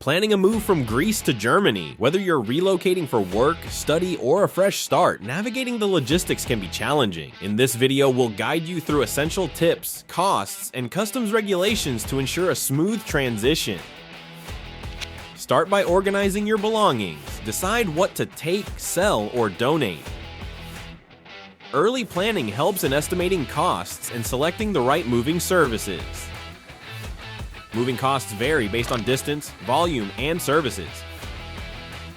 Planning a move from Greece to Germany. Whether you're relocating for work, study, or a fresh start, navigating the logistics can be challenging. In this video, we'll guide you through essential tips, costs, and customs regulations to ensure a smooth transition. Start by organizing your belongings. Decide what to take, sell, or donate. Early planning helps in estimating costs and selecting the right moving services. Moving costs vary based on distance, volume, and services.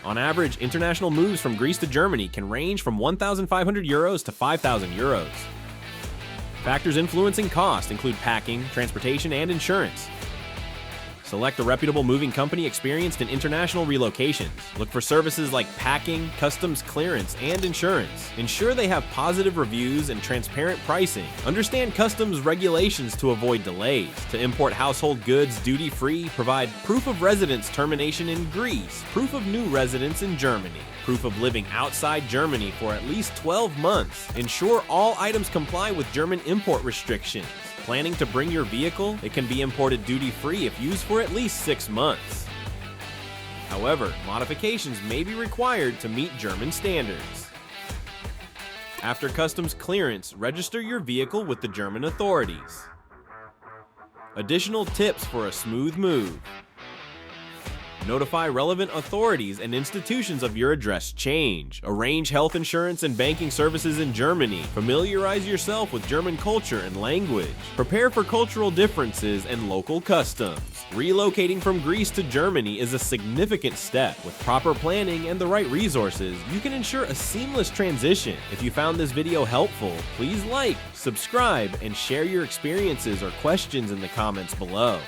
On average, international moves from Greece to Germany can range from 1,500 euros to 5,000 euros. Factors influencing cost include packing, transportation, and insurance. Select a reputable moving company experienced in international relocations. Look for services like packing, customs clearance, and insurance. Ensure they have positive reviews and transparent pricing. Understand customs regulations to avoid delays. To import household goods duty-free, provide proof of residence termination in Greece, proof of new residence in Germany, proof of living outside Germany for at least 12 months. Ensure all items comply with German import restrictions. Planning to bring your vehicle? It can be imported duty-free if used for at least 6 months. However, modifications may be required to meet German standards. After customs clearance, register your vehicle with the German authorities. Additional tips for a smooth move. Notify relevant authorities and institutions of your address change. Arrange health insurance and banking services in Germany. Familiarize yourself with German culture and language. Prepare for cultural differences and local customs. Relocating from Greece to Germany is a significant step. With proper planning and the right resources, you can ensure a seamless transition. If you found this video helpful, please like, subscribe, and share your experiences or questions in the comments below.